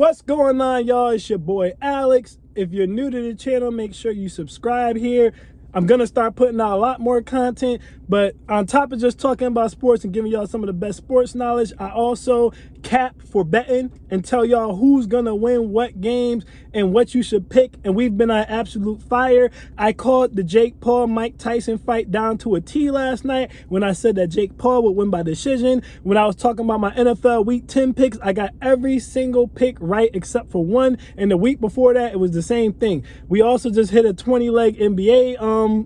What's going on, y'all? It's your boy Alex. If you're new to the channel, make sure you subscribe here. I'm gonna start putting out a lot more content, but on top of just talking about sports and giving y'all some of the best sports knowledge, I also cap for betting and tell y'all who's gonna win what games and what you should pick. And we've been on absolute fire. I called the Jake Paul Mike Tyson fight down to a T last night when I said that Jake Paul would win by decision. When I was talking about my NFL Week 10 picks, I got every single pick right except for one. And the week before that, it was the same thing. We also just hit a 20-leg NBA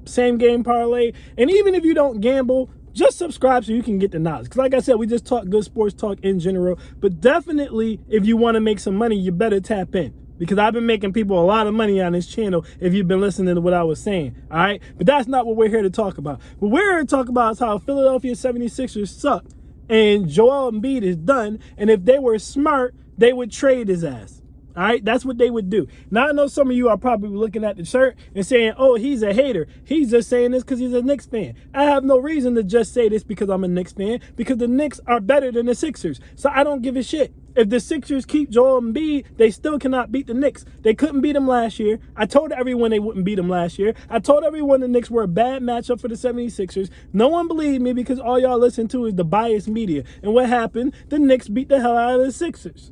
same game parlay. And even if you don't gamble, just subscribe so you can get the knowledge. Because like I said, we just talk good sports talk in general. But definitely, if you want to make some money, you better tap in. Because I've been making people a lot of money on this channel if you've been listening to what I was saying. All right? But that's not what we're here to talk about. What we're here to talk about is how Philadelphia 76ers suck. And Joel Embiid is done. And if they were smart, they would trade his ass. All right, that's what they would do. Now, I know some of you are probably looking at the shirt and saying, oh, he's a hater. He's just saying this because he's a Knicks fan. I have no reason to just say this because I'm a Knicks fan, because the Knicks are better than the Sixers. So I don't give a shit. If the Sixers keep Joel Embiid, they still cannot beat the Knicks. They couldn't beat them last year. I told everyone they wouldn't beat them last year. I told everyone the Knicks were a bad matchup for the 76ers. No one believed me because all y'all listen to is the biased media. And what happened? The Knicks beat the hell out of the Sixers.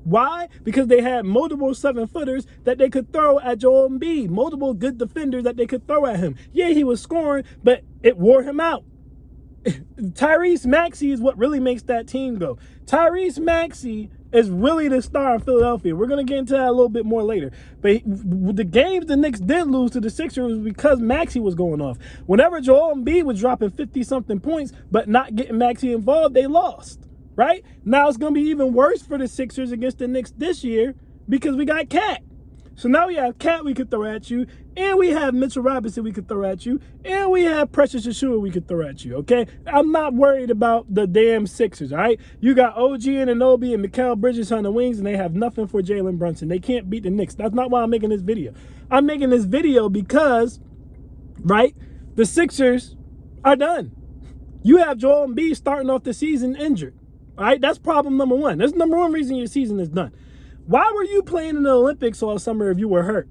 Why? Because they had multiple 7-footers that they could throw at Joel Embiid, multiple good defenders that they could throw at him. Yeah, he was scoring, but it wore him out. Tyrese Maxey is what really makes that team go. Tyrese Maxey is really the star in Philadelphia. We're going to get into that a little bit more later. But the games the Knicks did lose to the Sixers was because Maxey was going off. Whenever Joel Embiid was dropping 50-something points but not getting Maxey involved, they lost. Right? Now it's going to be even worse for the Sixers against the Knicks this year because we got Cat. So now we have Cat we could throw at you, and we have Mitchell Robinson we could throw at you, and we have Precious Achiuwa we could throw at you, okay? I'm not worried about the damn Sixers, all right? You got OG Anunoby and Mikal Bridges on the wings, and they have nothing for Jalen Brunson. They can't beat the Knicks. That's not why I'm making this video. I'm making this video because, right, the Sixers are done. You have Joel Embiid starting off the season injured. All right, that's problem number one. That's number one reason your season is done. Why were you playing in the Olympics all summer if you were hurt?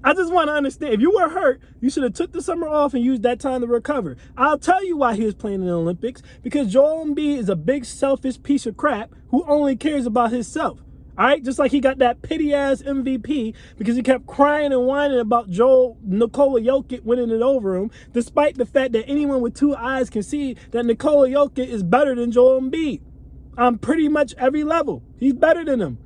I just want to understand. If you were hurt, you should have took the summer off and used that time to recover. I'll tell you why he was playing in the Olympics. Because Joel Embiid is a big selfish piece of crap who only cares about himself. All right, just like he got that pity-ass MVP because he kept crying and whining about Nikola Jokic winning it over him, despite the fact that anyone with two eyes can see that Nikola Jokic is better than Joel Embiid on pretty much every level. He's better than him,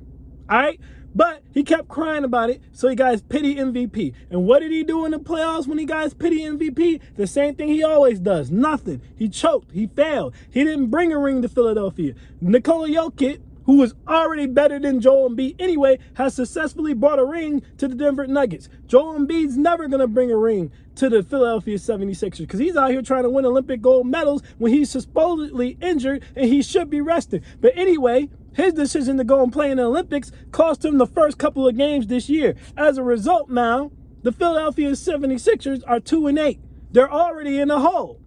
all right? But he kept crying about it, so he got his pity MVP. And what did he do in the playoffs when he got his pity MVP? The same thing he always does, nothing. He choked, he failed. He didn't bring a ring to Philadelphia. Nikola Jokic, who was already better than Joel Embiid anyway, has successfully brought a ring to the Denver Nuggets. Joel Embiid's never going to bring a ring to the Philadelphia 76ers because he's out here trying to win Olympic gold medals when he's supposedly injured and he should be resting. But anyway, his decision to go and play in the Olympics cost him the first couple of games this year. As a result now, the Philadelphia 76ers are 2-8. They're already in the hole.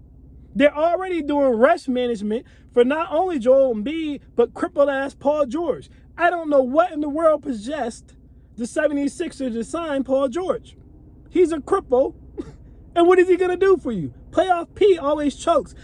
They're already doing rest management for not only Joel Embiid, but crippled-ass Paul George. I don't know what in the world possessed the 76ers to sign Paul George. He's a cripple, and what is he going to do for you? Playoff P always chokes.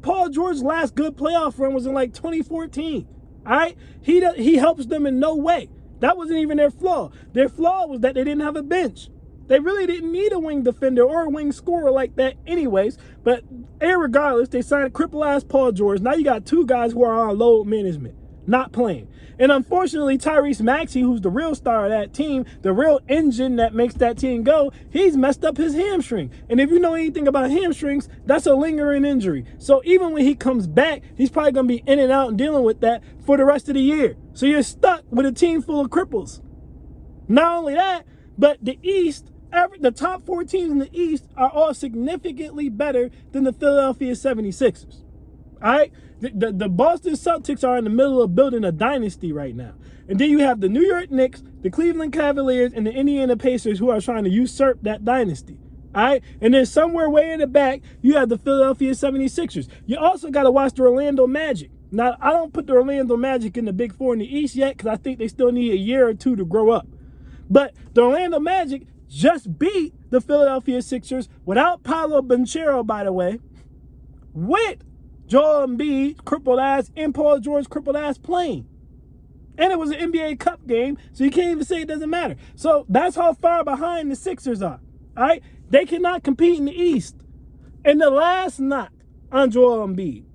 Paul George's last good playoff run was in like 2014, all right? He helps them in no way. That wasn't even their flaw. Their flaw was that they didn't have a bench. They really didn't need a wing defender or a wing scorer like that anyways. But irregardless, they signed cripple-ass Paul George. Now you got two guys who are on load management, not playing. And unfortunately, Tyrese Maxey, who's the real star of that team, the real engine that makes that team go, he's messed up his hamstring. And if you know anything about hamstrings, that's a lingering injury. So even when he comes back, he's probably going to be in and out and dealing with that for the rest of the year. So you're stuck with a team full of cripples. Not only that, but the East, the top 4 teams in the East are all significantly better than the Philadelphia 76ers. All right? The Boston Celtics are in the middle of building a dynasty right now. And then you have the New York Knicks, the Cleveland Cavaliers, and the Indiana Pacers who are trying to usurp that dynasty. All right? And then somewhere way in the back, you have the Philadelphia 76ers. You also got to watch the Orlando Magic. Now, I don't put the Orlando Magic in the Big Four in the East yet because I think they still need a year or two to grow up. But the Orlando Magic just beat the Philadelphia Sixers without Paolo Banchero, by the way, with Joel Embiid, crippled ass, and Paul George, crippled ass playing. And it was an NBA Cup game, so you can't even say it doesn't matter. So that's how far behind the Sixers are. All right? They cannot compete in the East. And the last knock on Joel Embiid.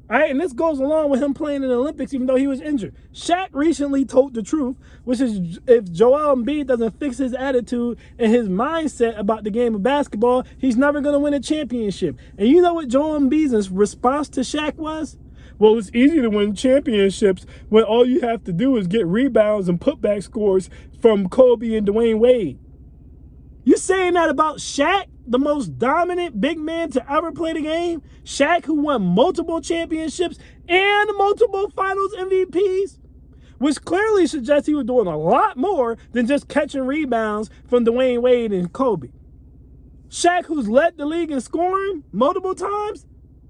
All right, and this goes along with him playing in the Olympics, even though he was injured. Shaq recently told the truth, which is if Joel Embiid doesn't fix his attitude and his mindset about the game of basketball, he's never going to win a championship. And you know what Joel Embiid's response to Shaq was? Well, it's easy to win championships when all you have to do is get rebounds and putback scores from Kobe and Dwayne Wade. You saying that about Shaq, the most dominant big man to ever play the game? Shaq, who won multiple championships and multiple finals MVPs? Which clearly suggests he was doing a lot more than just catching rebounds from Dwayne Wade and Kobe. Shaq, who's led the league in scoring multiple times?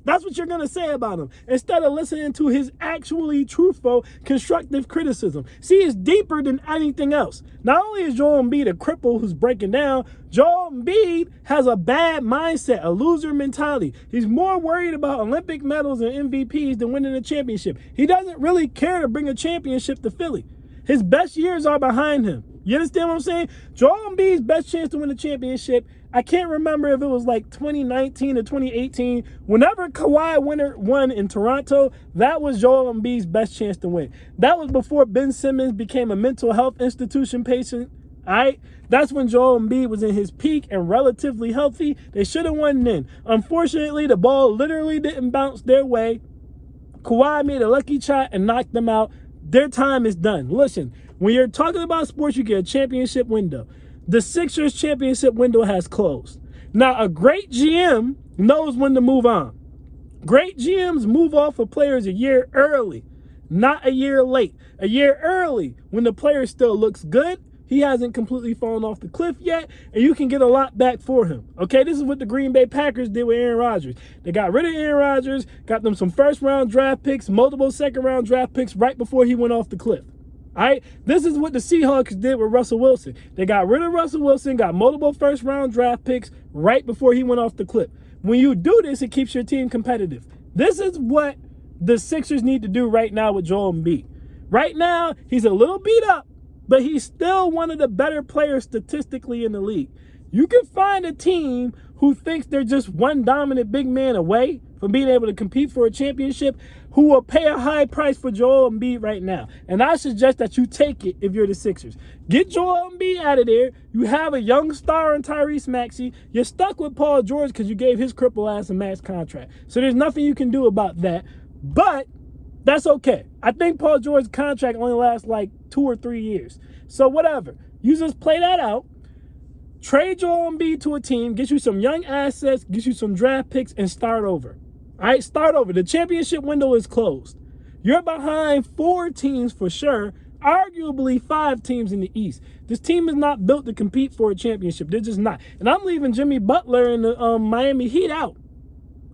That's what you're going to say about him, instead of listening to his actually truthful, constructive criticism. See, it's deeper than anything else. Not only is Joel Embiid a cripple who's breaking down, Joel Embiid has a bad mindset, a loser mentality. He's more worried about Olympic medals and MVPs than winning a championship. He doesn't really care to bring a championship to Philly. His best years are behind him. You understand what I'm saying? Joel Embiid's best chance to win a championship, I can't remember if it was like 2019 or 2018. Whenever Kawhi won in Toronto, that was Joel Embiid's best chance to win. That was before Ben Simmons became a mental health institution patient. All right? That's when Joel Embiid was in his peak and relatively healthy. They should have won then. Unfortunately, the ball literally didn't bounce their way. Kawhi made a lucky shot and knocked them out. Their time is done. Listen, when you're talking about sports, you get a championship window. The Sixers championship window has closed. Now, a great GM knows when to move on. Great GMs move off of players a year early, not a year late. A year early when the player still looks good, he hasn't completely fallen off the cliff yet, and you can get a lot back for him. Okay, this is what the Green Bay Packers did with Aaron Rodgers. They got rid of Aaron Rodgers, got them some first-round draft picks, multiple second-round draft picks right before he went off the cliff. All right, this is what the Seahawks did with Russell Wilson. They got rid of Russell Wilson, got multiple first-round draft picks right before he went off the cliff. When you do this, it keeps your team competitive. This is what the Sixers need to do right now with Joel Embiid. Right now, he's a little beat up, but he's still one of the better players statistically in the league. You can find a team who thinks they're just one dominant big man away from being able to compete for a championship, who will pay a high price for Joel Embiid right now. And I suggest that you take it if you're the Sixers. Get Joel Embiid out of there. You have a young star in Tyrese Maxey. You're stuck with Paul George because you gave his cripple ass a max contract. So there's nothing you can do about that. But that's okay. I think Paul George's contract only lasts like 2 or 3 years. So whatever. You just play that out. Trade Joel Embiid to a team, get you some young assets, get you some draft picks, and start over. All right, start over. The championship window is closed. You're behind 4 teams for sure, arguably 5 teams in the East. This team is not built to compete for a championship. They're just not. And I'm leaving Jimmy Butler and the Miami Heat out.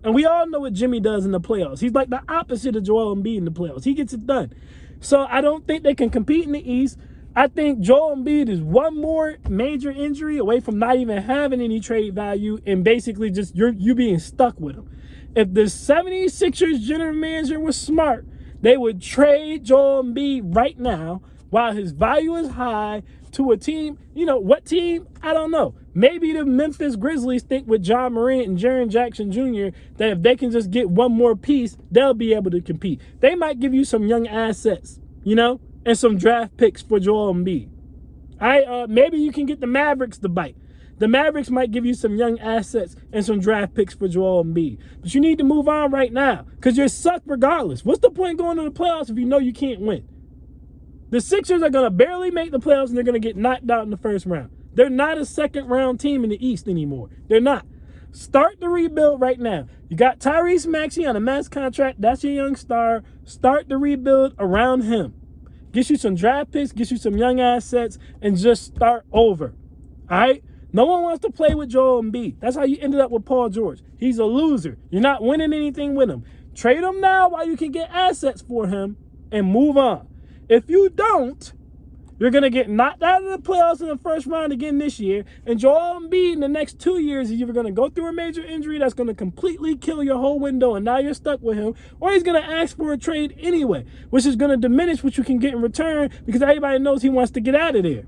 And we all know what Jimmy does in the playoffs. He's like the opposite of Joel Embiid in the playoffs. He gets it done. So I don't think they can compete in the East. I think Joel Embiid is one more major injury away from not even having any trade value and basically just you being stuck with him. If the 76ers general manager was smart, they would trade Joel Embiid right now while his value is high to a team. You know, what team? I don't know. Maybe the Memphis Grizzlies think with John Morant and Jaren Jackson Jr. that if they can just get one more piece, they'll be able to compete. They might give you some young assets, you know, and some draft picks for Joel Embiid. Maybe you can get the Mavericks to bite. The Mavericks might give you some young assets and some draft picks for Joel Embiid. But you need to move on right now because you're sucked regardless. What's the point going to the playoffs if you know you can't win? The Sixers are going to barely make the playoffs and they're going to get knocked out in the first round. They're not a second-round team in the East anymore. They're not. Start the rebuild right now. You got Tyrese Maxey on a max contract. That's your young star. Start the rebuild around him. Get you some draft picks, get you some young assets, and just start over. All right? No one wants to play with Joel Embiid. That's how you ended up with Paul George. He's a loser. You're not winning anything with him. Trade him now while you can get assets for him and move on. If you don't, you're going to get knocked out of the playoffs in the first round again this year. And Joel Embiid in the next 2 years is either going to go through a major injury that's going to completely kill your whole window and now you're stuck with him, or he's going to ask for a trade anyway, which is going to diminish what you can get in return because everybody knows he wants to get out of there.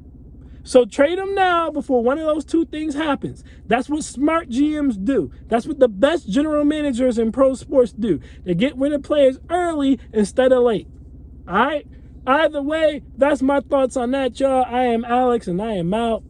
So trade him now before one of those two things happens. That's what smart GMs do. That's what the best general managers in pro sports do. They get rid of players early instead of late. All right? Either way, that's my thoughts on that, y'all. I am Alex, and I am out.